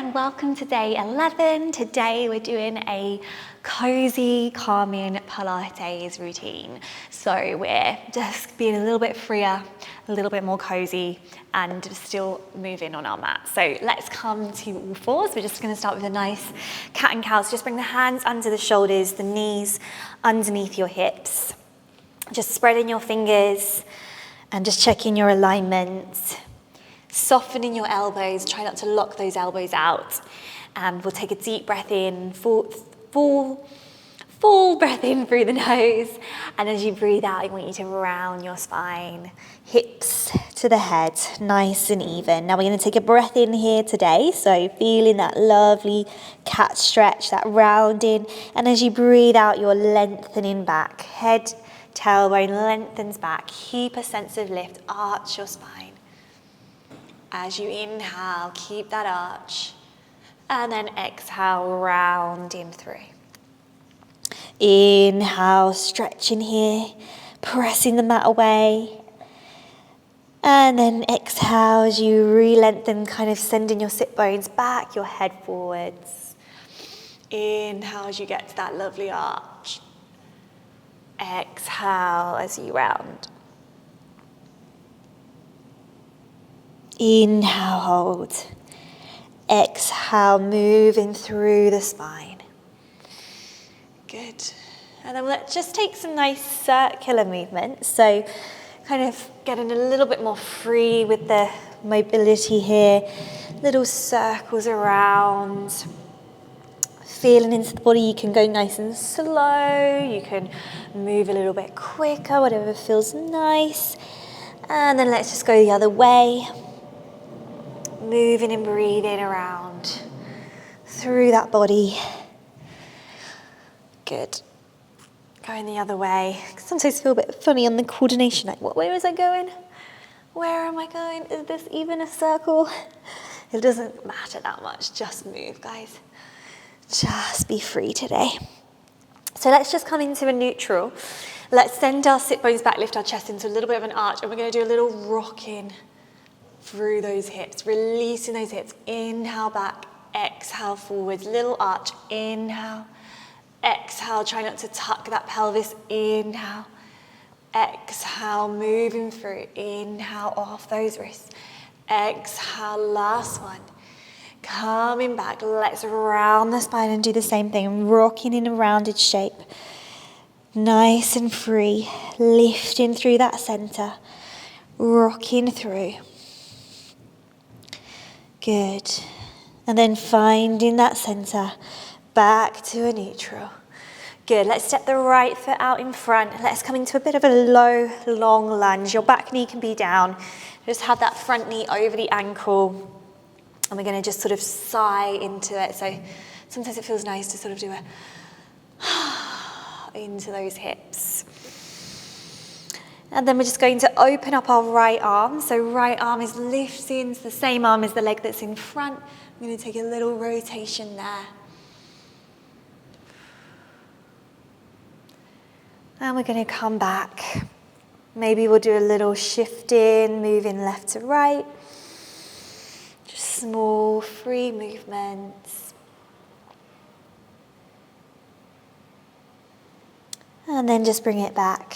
and welcome to day 11. Today we're doing a cozy, calming Pilates routine. So we're just being a little bit freer, a little bit more cozy, and still moving on our mat. So let's come to all fours. We're just going to start with a nice cat and cow. So just bring the hands under the shoulders, the knees underneath your hips. Just spreading your fingers and just checking your alignment. Softening your elbows, try not to lock those elbows out. And we'll take a deep breath in, full breath in through the nose. And as you breathe out, I want you to round your spine, hips to the head, nice and even. Now we're going to take a breath in here today. So feeling that lovely cat stretch, that rounding. And as you breathe out, you're lengthening back. Head, tailbone lengthens back. Keep a sense of lift, arch your spine. As you inhale, keep that arch, and then exhale, rounding through. Inhale, stretching here, pressing the mat away. And then exhale as you re-lengthen, kind of sending your sit bones back, your head forwards. Inhale as you get to that lovely arch. Exhale as you round. Inhale, hold. Exhale, moving through the spine. Good. And then let's just take some nice circular movements. So kind of getting a little bit more free with the mobility here. Little circles around. Feeling into the body, you can go nice and slow. You can move a little bit quicker, whatever feels nice. And then let's just go the other way. Moving and breathing around through that body. Good. Going the other way. Sometimes I feel a bit funny on the coordination. Like, where was I going? Where am I going? Is this even a circle? It doesn't matter that much. Just move, guys. Just be free today. So let's just come into a neutral. Let's send our sit bones back, lift our chest into a little bit of an arch, and we're going to do a little rocking through those hips, releasing those hips. Inhale back, exhale forwards, little arch. Inhale, exhale, try not to tuck that pelvis. Inhale, exhale, moving through. Inhale, off those wrists. Exhale, last one. Coming back, let's round the spine and do the same thing, rocking in a rounded shape. Nice and free, lifting through that center, rocking through. Good. And then finding that center, back to a neutral. Good. Let's step the right foot out in front. Let's come into a bit of a low, long lunge. Your back knee can be down. Just have that front knee over the ankle. And we're going to just sort of sigh into it. So sometimes it feels nice to sort of do a into those hips. And then we're just going to open up our right arm. So right arm is lifting, the same arm as the leg that's in front. I'm going to take a little rotation there. And we're going to come back. Maybe we'll do a little shifting, moving left to right. Just small, free movements. And then just bring it back.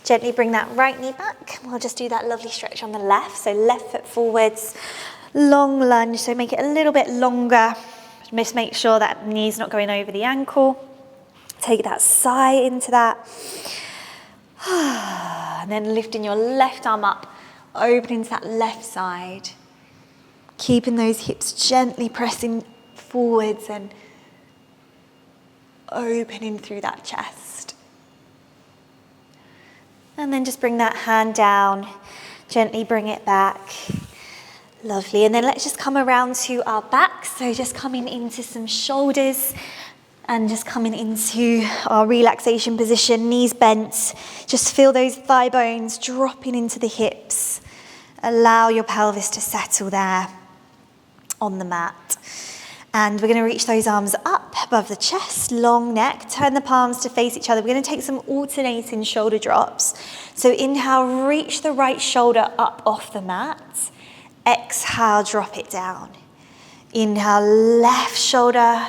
Gently bring that right knee back. We'll just do that lovely stretch on the left. So left foot forwards, long lunge. So make it a little bit longer. Just make sure that knee's not going over the ankle. Take that sigh into that. And then lifting your left arm up, opening to that left side. Keeping those hips gently pressing forwards and opening through that chest. And then just bring that hand down, gently bring it back. Lovely. And then let's just come around to our back. So just coming into some shoulders and just coming into our relaxation position, knees bent. Just feel those thigh bones dropping into the hips. Allow your pelvis to settle there on the mat. And we're going to reach those arms up above the chest, long neck, turn the palms to face each other. We're going to take some alternating shoulder drops. So inhale, reach the right shoulder up off the mat. Exhale, drop it down. Inhale, left shoulder.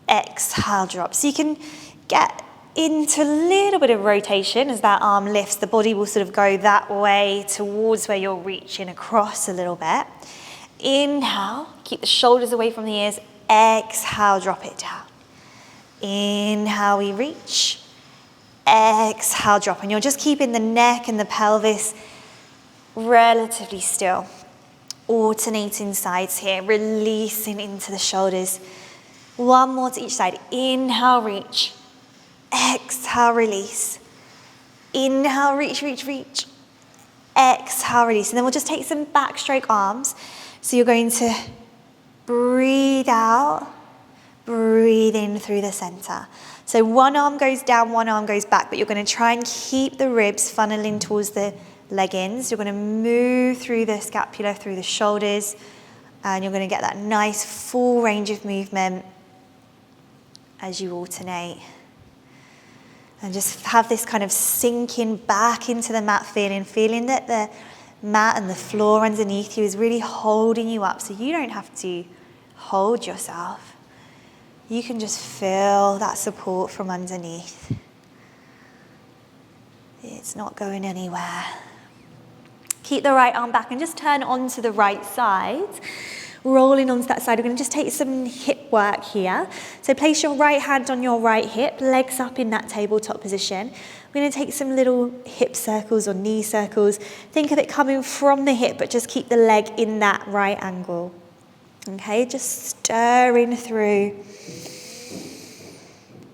Exhale, drop. So you can get into a little bit of rotation as that arm lifts. The body will sort of go that way towards where you're reaching across a little bit. Inhale, keep the shoulders away from the ears. Exhale, drop it down. Inhale, we reach. Exhale, drop. And you're just keeping the neck and the pelvis relatively still. Alternating sides here, releasing into the shoulders. One more to each side. Inhale, reach. Exhale, release. Inhale, reach, reach, reach. Exhale, release. And then we'll just take some backstroke arms. So you're going to breathe out, breathe in through the center. So one arm goes down, one arm goes back, but you're going to try and keep the ribs funneling towards the leg-ins. You're going to move through the scapula, through the shoulders, and you're going to get that nice full range of movement as you alternate. And just have this kind of sinking back into the mat feeling that the mat and the floor underneath you is really holding you up, so you don't have to hold yourself. You can just feel that support from underneath. It's not going anywhere. Keep the right arm back and just turn onto the right side. Rolling onto that side, we're going to just take some hip work here. So place your right hand on your right hip, legs up in that tabletop position. We're going to take some little hip circles or knee circles. Think of it coming from the hip, but just keep the leg in that right angle. Okay, just stirring through.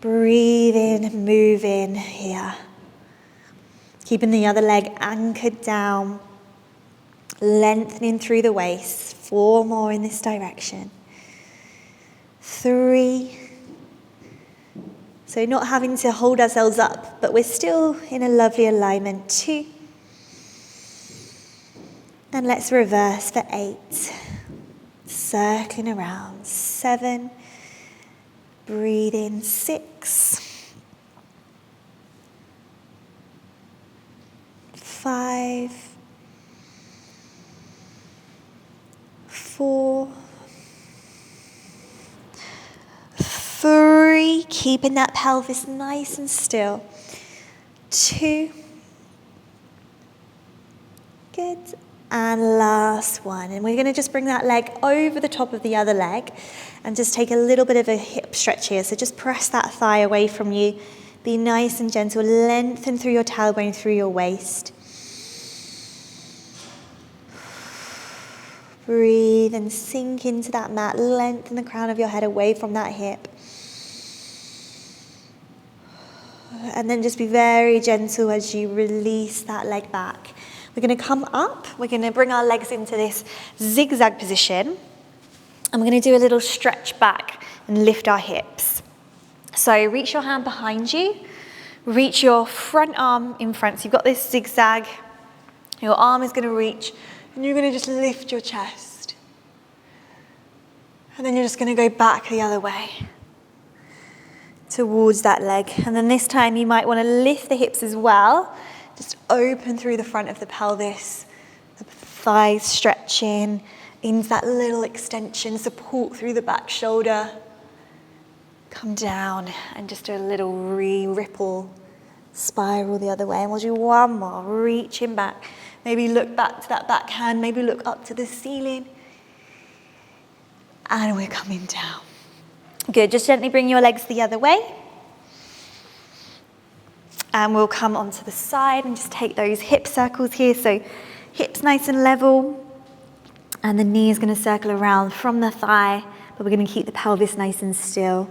Breathing, moving here. Keeping the other leg anchored down. Lengthening through the waist. 4 more in this direction. 3. So not having to hold ourselves up, but we're still in a lovely alignment. 2. And let's reverse for 8. Circling around. 7. Breathe in. 6. 5. 4. 3. Keeping that pelvis nice and still. 2. Good. And last one. And we're going to just bring that leg over the top of the other leg and just take a little bit of a hip stretch here. So just press that thigh away from you. Be nice and gentle. Lengthen through your tailbone, through your waist. Breathe and sink into that mat. Lengthen the crown of your head away from that hip. And then just be very gentle as you release that leg back. We're going to come up. We're going to bring our legs into this zigzag position. And we're going to do a little stretch back and lift our hips. So reach your hand behind you. Reach your front arm in front. So you've got this zigzag. Your arm is going to reach. And you're going to just lift your chest. And then you're just going to go back the other way towards that leg. And then this time you might want to lift the hips as well. Just open through the front of the pelvis. The thighs stretching into that little extension. Support through the back shoulder. Come down and just do a little ripple spiral the other way. And we'll do one more. Reaching back. Maybe look back to that back hand, maybe look up to the ceiling. And we're coming down. Good, just gently bring your legs the other way. And we'll come onto the side and just take those hip circles here. So hips nice and level. And the knee is going to circle around from the thigh, but we're going to keep the pelvis nice and still.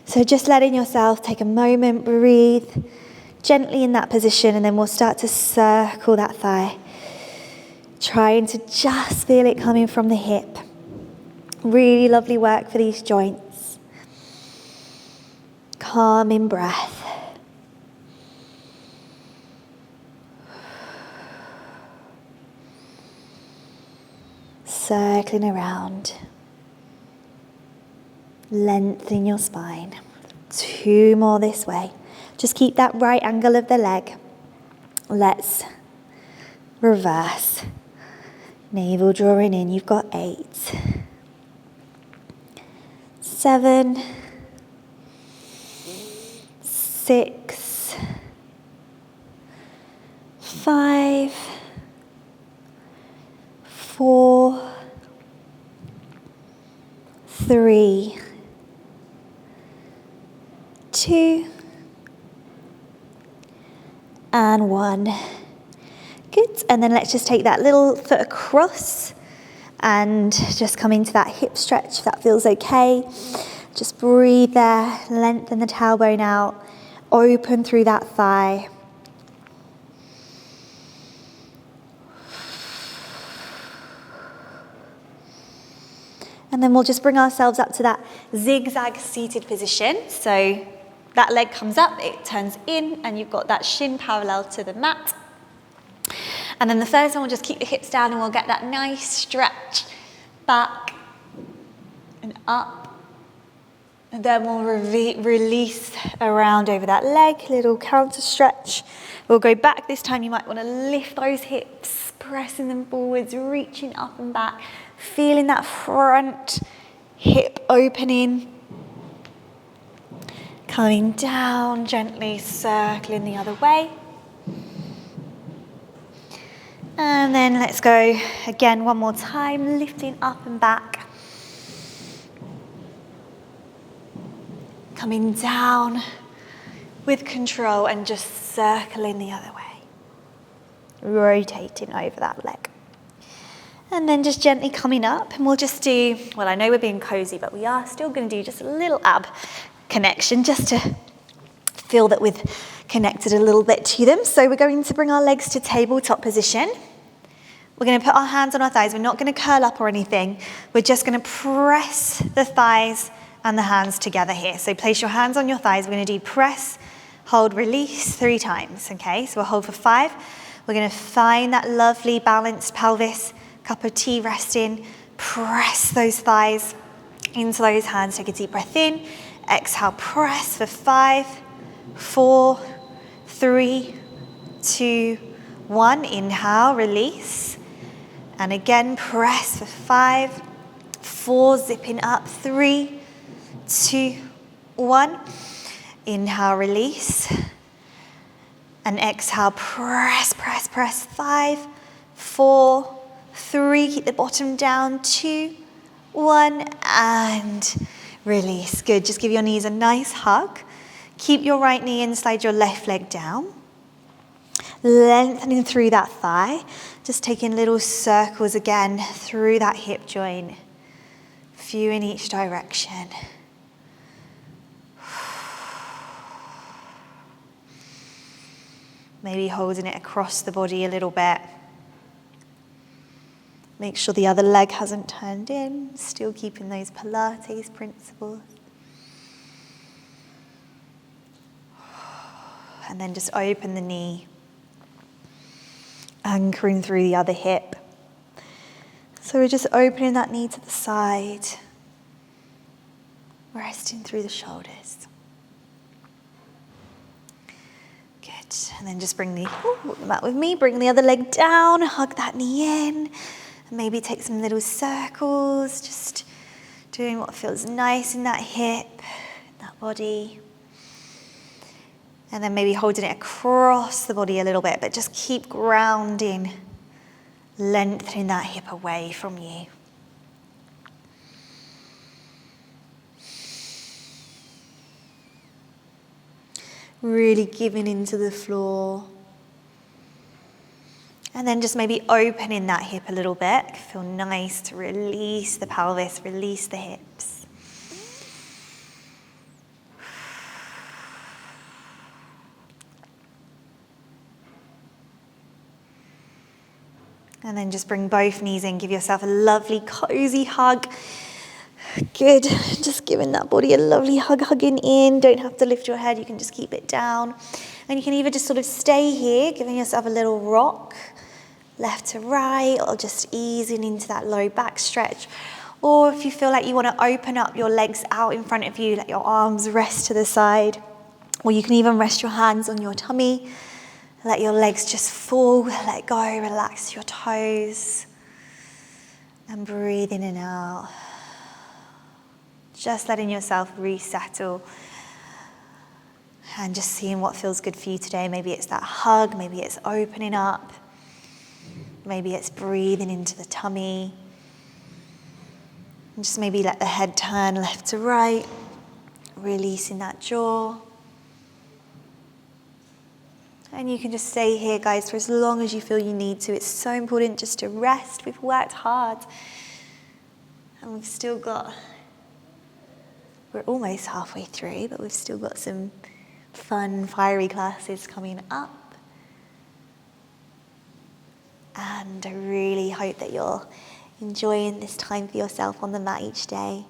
So just letting yourself take a moment, breathe gently in that position, and then we'll start to circle that thigh. Trying to just feel it coming from the hip. Really lovely work for these joints. Calming breath. Circling around. Lengthening your spine. 2 more this way. Just keep that right angle of the leg. Let's reverse. Navel drawing in. You've got 8. 7, 6, 5, 4, 3, 2, and 1. Good, and then let's just take that little foot across and just come into that hip stretch if that feels okay. Just breathe there, lengthen the tailbone out, open through that thigh. And then we'll just bring ourselves up to that zigzag seated position. So that leg comes up, it turns in, and you've got that shin parallel to the mat. And then the first one, we'll just keep the hips down and we'll get that nice stretch back and up. And then we'll release around over that leg, little counter stretch. We'll go back this time. You might want to lift those hips, pressing them forwards, reaching up and back, feeling that front hip opening. Coming down, gently circling the other way. And then let's go again one more time, lifting up and back. Coming down with control and just circling the other way. Rotating over that leg. And then just gently coming up, and we'll just do, well, I know we're being cozy, but we are still going to do just a little ab connection just to feel that we've connected a little bit to them. So we're going to bring our legs to tabletop position. We're going to put our hands on our thighs. We're not going to curl up or anything. We're just going to press the thighs and the hands together here. So place your hands on your thighs. We're going to do press, hold, release 3 times. Okay, so we'll hold for 5. We're going to find that lovely balanced pelvis, cup of tea resting. Press those thighs into those hands. Take a deep breath in. Exhale, press for 5, 4, 3, 2, 1. Inhale, release. And again, press for 5, 4, zipping up, 3, 2, 1. Inhale, release. And exhale, press, press, press. 5, 4, 3, keep the bottom down. 2, 1, and release. Good, just give your knees a nice hug. Keep your right knee in, slide your left leg down. Lengthening through that thigh. Just taking little circles again through that hip joint. Few in each direction. Maybe holding it across the body a little bit. Make sure the other leg hasn't turned in. Still keeping those Pilates principles. And then just open the knee. Anchoring through the other hip. So we're just opening that knee to the side. Resting through the shoulders. Good. And then just bring the mat with me. Bring the other leg down. Hug that knee in. And maybe take some little circles. Just doing what feels nice in that hip, that body. And then maybe holding it across the body a little bit, but just keep grounding, lengthening that hip away from you. Really giving into the floor. And then just maybe opening that hip a little bit. Feel nice to release the pelvis, release the hips. And then just bring both knees in. Give yourself a lovely, cozy hug. Good. Just giving that body a lovely hug, hugging in. Don't have to lift your head. You can just keep it down. And you can either just sort of stay here, giving yourself a little rock, left to right, or just easing into that low back stretch. Or if you feel like you want to open up your legs out in front of you, let your arms rest to the side. Or you can even rest your hands on your tummy. Let your legs just fall, let go, relax your toes. And breathe in and out. Just letting yourself resettle and just seeing what feels good for you today. Maybe it's that hug, maybe it's opening up, maybe it's breathing into the tummy. And just maybe let the head turn left to right, releasing that jaw. And you can just stay here, guys, for as long as you feel you need to. It's so important just to rest. We've worked hard. And we've still got, we're almost halfway through, but we've still got some fun, fiery classes coming up. And I really hope that you're enjoying this time for yourself on the mat each day.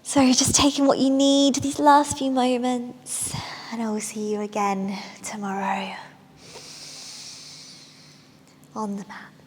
So just taking what you need these last few moments, and I will see you again tomorrow on the mat.